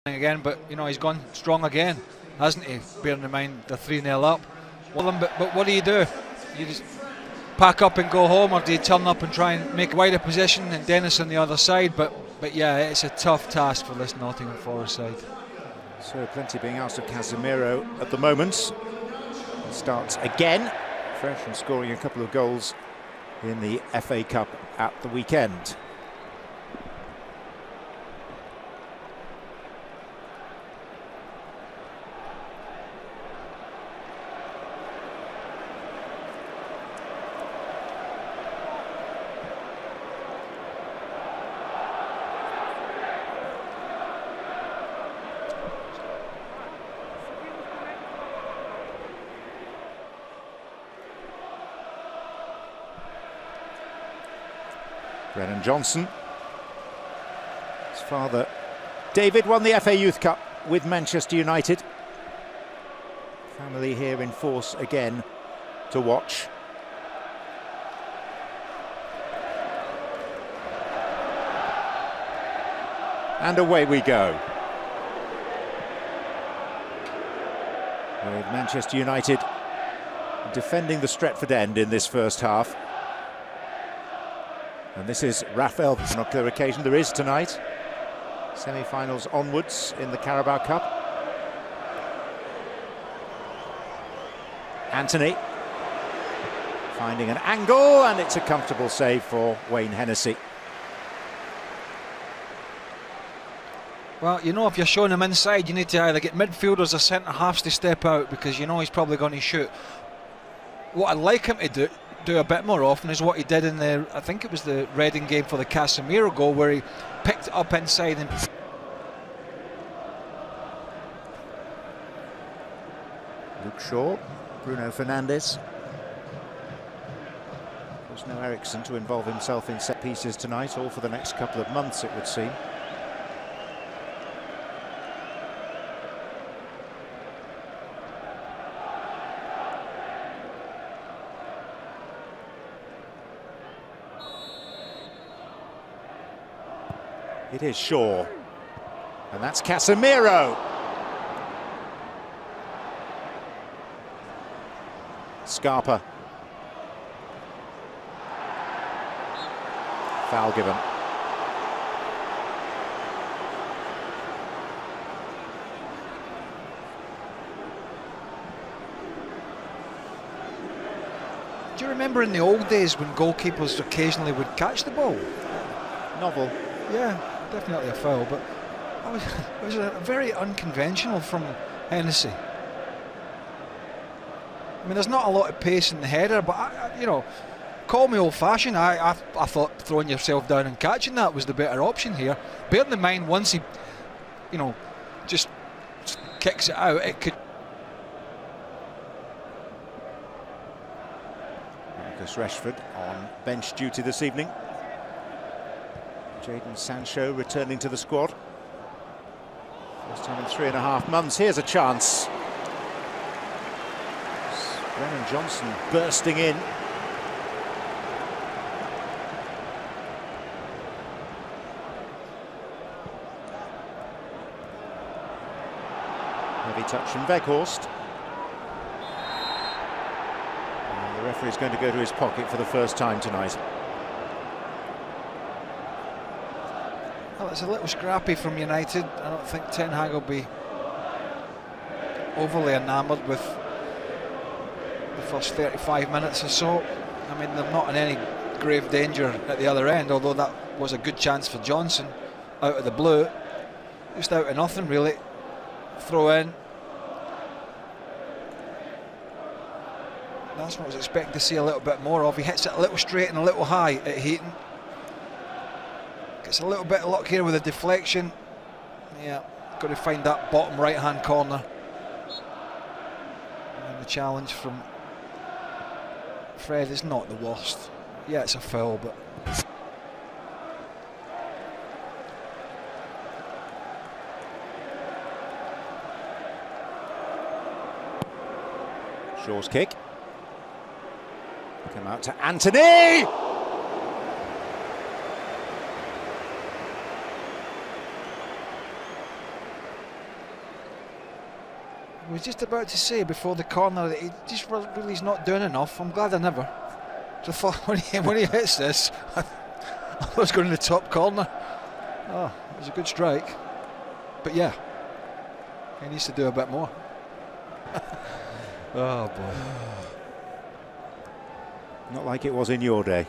again, but you know he's gone strong again, hasn't he? Bearing in mind they're 3-0 up. Well, but what do? You just pack up and go home, or do you turn up and try and make a wider position and Dennis on the other side? But yeah, it's a tough task for this Nottingham Forest side. So plenty being asked of Casemiro at the moment. He starts again, fresh from scoring a couple of goals in the FA Cup at the weekend. Brennan Johnson. His father, David, won the FA Youth Cup with Manchester United. Family here in force again to watch. And away we go. With Manchester United defending the Stretford end in this first half. And this is Raphael, on a clear occasion there is tonight. Semi-finals onwards in the Carabao Cup. Anthony finding an angle, and it's a comfortable save for Wayne Hennessy. Well, you know, if you're showing him inside, you need to either get midfielders or centre-halves to step out, because you know he's probably going to shoot. What I'd like him to do a bit more often is what he did in the, I think it was the Reading game for the Casemiro goal, where he picked it up inside and Luke Shaw, Bruno Fernandes. There's no Eriksson to involve himself in set pieces tonight, or for the next couple of months it would seem. It is Shaw, and that's Casemiro. Scarpa. Foul given. do you remember in the old days when goalkeepers occasionally would catch the ball? Novel. Yeah, definitely a foul, but it was a very unconventional from Hennessy. I mean, there's not a lot of pace in the header, but you know, call me old-fashioned. I thought throwing yourself down and catching that was the better option here. Bearing in mind, once he, you know, just kicks it out, it could. Marcus Rashford on bench duty this evening. Jadon Sancho returning to the squad. First time in 3.5 months. Here's a chance. Brennan Johnson bursting in. Heavy touch from Weghorst. And the referee's going to go to his pocket for the first time tonight. Well, it's a little scrappy from United. I don't think Ten Hag will be overly enamoured with the first 35 minutes or so. I mean, they're not in any grave danger at the other end, although that was a good chance for Johnson out of the blue. Just out of nothing, really. Throw in. That's what I was expecting to see a little bit more of. He hits it a little straight and a little high at Heaton. Gets a little bit of luck here with a deflection. Yeah, got to find that bottom right-hand corner. And the challenge from Fred is not the worst. Yeah, it's a foul, but Shaw's kick. Come out to Anthony! I was just about to say before the corner that he just really is not doing enough. I'm glad I never. So I thought when he hits this, I was going to the top corner. Oh, it was a good strike. But yeah, he needs to do a bit more. Oh boy. Not like it was in your day.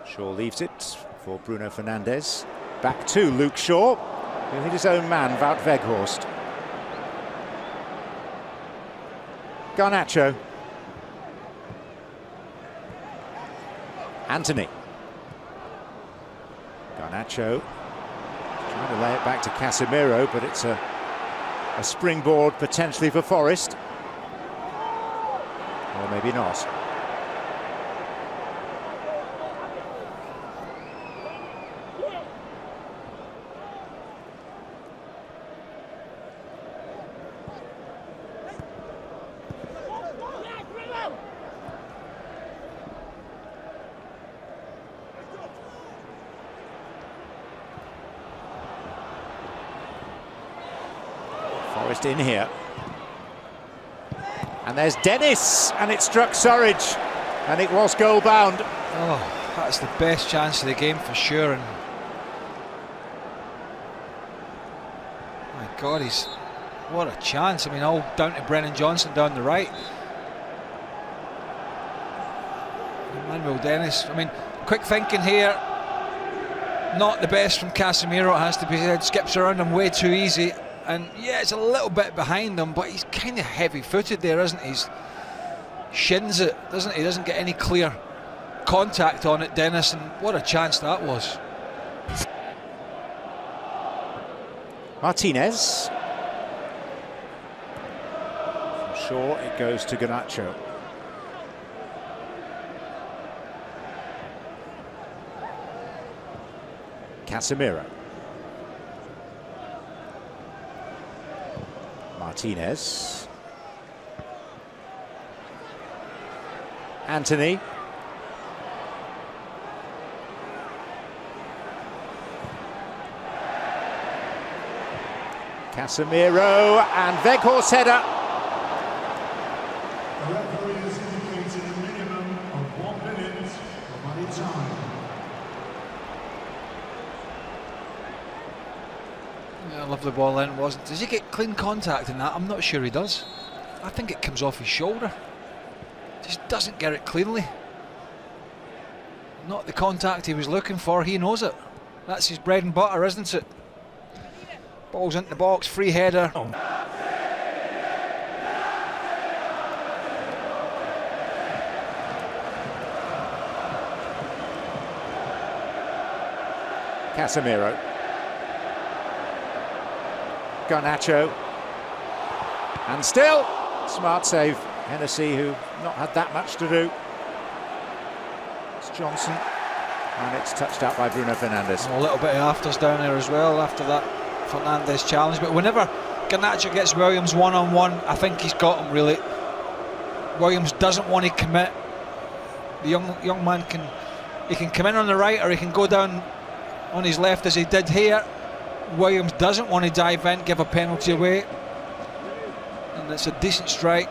Shaw leaves it for Bruno Fernandes. Back to Luke Shaw, who hit his own man, Wout Weghorst. Garnacho. Anthony. Garnacho trying to lay it back to Casemiro, but it's a springboard potentially for Forest. Or maybe not. Forest in here. And there's Dennis, and it struck Surridge, and it was goal bound. Oh, that's the best chance of the game for sure. And my God, what a chance. I mean, all down to Brennan Johnson down the right. Emmanuel Dennis. I mean, quick thinking here. Not the best from Casemiro, it has to be said. Skips around him way too easy. And yeah, it's a little bit behind him, but he's kind of heavy-footed there, isn't he? He's shins it, doesn't he? Doesn't get any clear contact on it, Dennis, and what a chance that was. Martinez. From Shaw, it goes to Garnacho. Casemiro. Martinez. Anthony. Casemiro and Weghorst header. The referee has indicated a minimum of 1 minute of added time. Yeah, I love the ball in, wasn't? Does he get clean contact in that? I'm not sure he does. I think it comes off his shoulder. Just doesn't get it cleanly. Not the contact he was looking for, he knows it. That's his bread and butter, isn't it? Ball's into the box, free header. Oh. Casemiro. Garnacho. And still, smart save. Hennessy, who not had that much to do. It's Johnson. And it's touched out by Bruno Fernandes. A little bit of afters down there as well after that Fernandes challenge. But whenever Garnacho gets Williams one-on-one, I think he's got him really. Williams doesn't want to commit. The young man can come in on the right, or he can go down on his left as he did here. Williams doesn't want to dive in, give a penalty away, and it's a decent strike.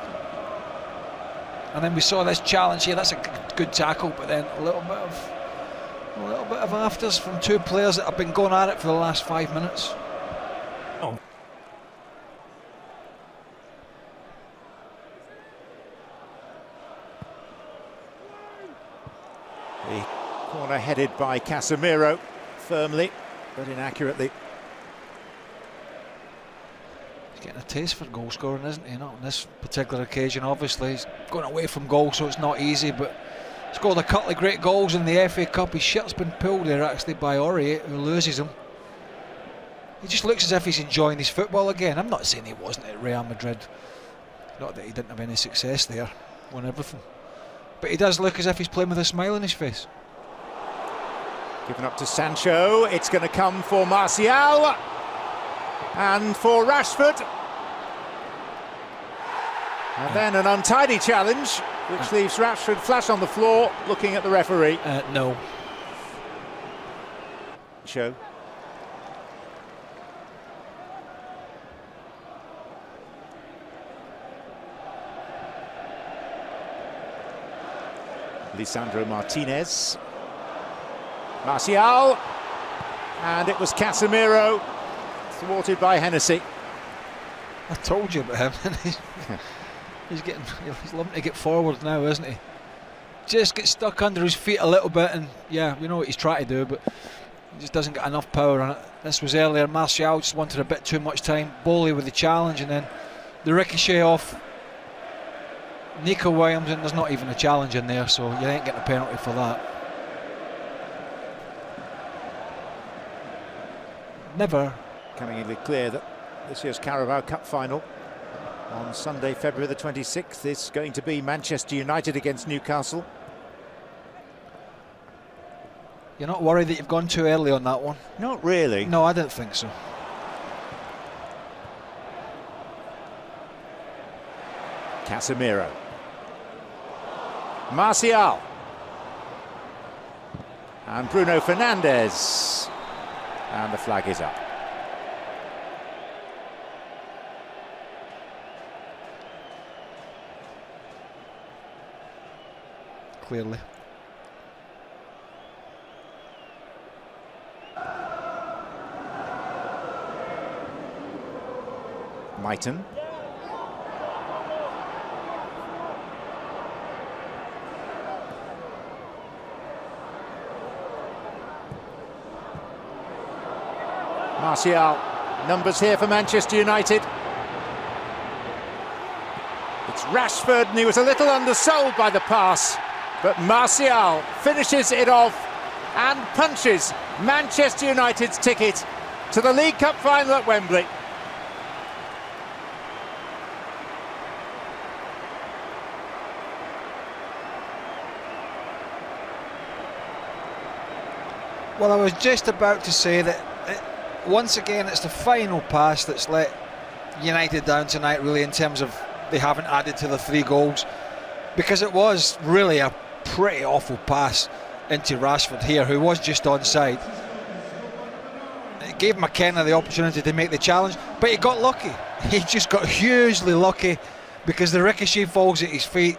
And then we saw this challenge here. That's a good tackle, but then a little bit of afters from two players that have been going at it for the last 5 minutes. Oh. The corner headed by Casemiro, firmly but inaccurately. He's getting a taste for goal scoring, isn't he? Not on this particular occasion, obviously. He's going away from goal, so it's not easy, but scored a couple of great goals in the FA Cup. His shirt's been pulled there actually by Aurier, who loses him. He just looks as if he's enjoying his football again. I'm not saying he wasn't at Real Madrid. Not that he didn't have any success there, won everything. But he does look as if he's playing with a smile on his face. Given up to Sancho, it's going to come for Martial and for Rashford. And then an untidy challenge which leaves Rashford flat on the floor, looking at the referee. No. Show. Lisandro Martinez. Martial. And it was Casemiro, thwarted by Hennessy. I told you about him. he's loving to get forward now, isn't he? Just gets stuck under his feet a little bit, and yeah, we know what he's trying to do, but he just doesn't get enough power on it. This was earlier. Martial just wanted a bit too much time. Bowley with the challenge, and then the ricochet off Nico Williams, and there's not even a challenge in there, so you ain't getting a penalty for that. Never. Coming in clear that this year's Carabao Cup final on Sunday, February the 26th, is going to be Manchester United against Newcastle. You're not worried that you've gone too early on that one? Not really. No, I don't think so. Casemiro. Martial. And Bruno Fernandes. And the flag is up. Clearly. Mighton. Martial, numbers here for Manchester United. It's Rashford, and he was a little undersold by the pass, but Martial finishes it off and punches Manchester United's ticket to the League Cup final at Wembley. Well, I was just about to say that once again it's the final pass that's let United down tonight, really, in terms of they haven't added to the 3 goals, because it was really a pretty awful pass into Rashford here, who was just onside. It gave McKenna the opportunity to make the challenge, but he got lucky. He just got hugely lucky, because the ricochet falls at his feet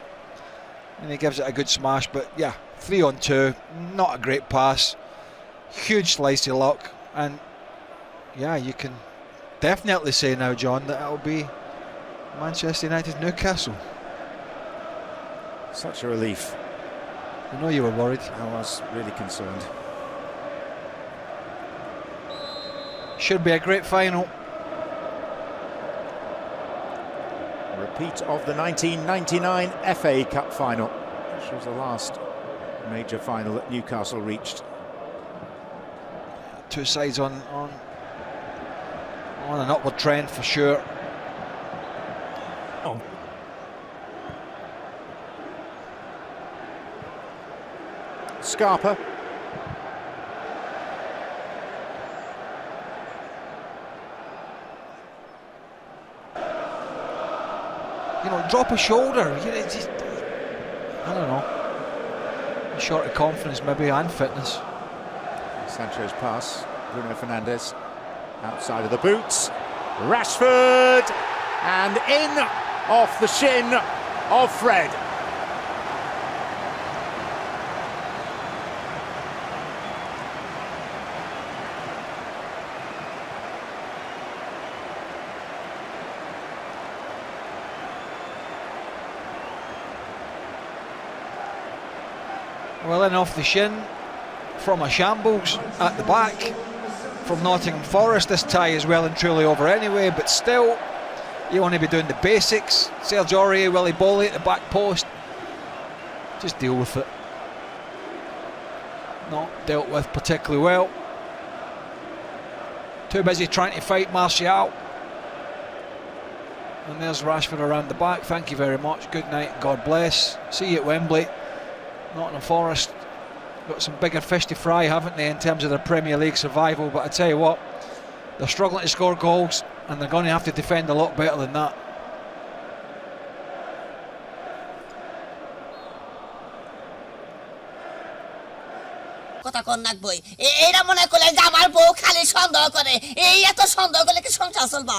and he gives it a good smash. But yeah, 3-on-2, not a great pass, huge slice of luck, and yeah, you can definitely say now, John, that it'll be Manchester United Newcastle. Such a relief. I know you were worried. I was really concerned. Should be a great final. A repeat of the 1999 FA Cup final, which was the last major final that Newcastle reached. 2 sides on an upward trend for sure. Oh. Scarpa. You know, drop a shoulder. You know, just, I don't know. Short of confidence, maybe, and fitness. Sancho's pass. Bruno Fernandes outside of the boots. Rashford, and in off the shin of Fred. Well, in off the shin from a shambles at the back from Nottingham Forest. This tie is well and truly over anyway, but still, you want to be doing the basics. Serge Aurier, Willy Bowley at the back post. Just deal with it. Not dealt with particularly well. Too busy trying to fight Martial. And there's Rashford around the back. Thank you very much. Good night. God bless. See you at Wembley. Nottingham Forest got some bigger fish to fry, haven't they, in terms of their Premier League survival? But I tell you what, they're struggling to score goals, and they're going to have to defend a lot better than that. কথা কোন নাকবই এইরা মনে করলে যে আমার বউ খালি সন্দেহ করে এই এত সন্দেহ করলে কি সংসার চলবা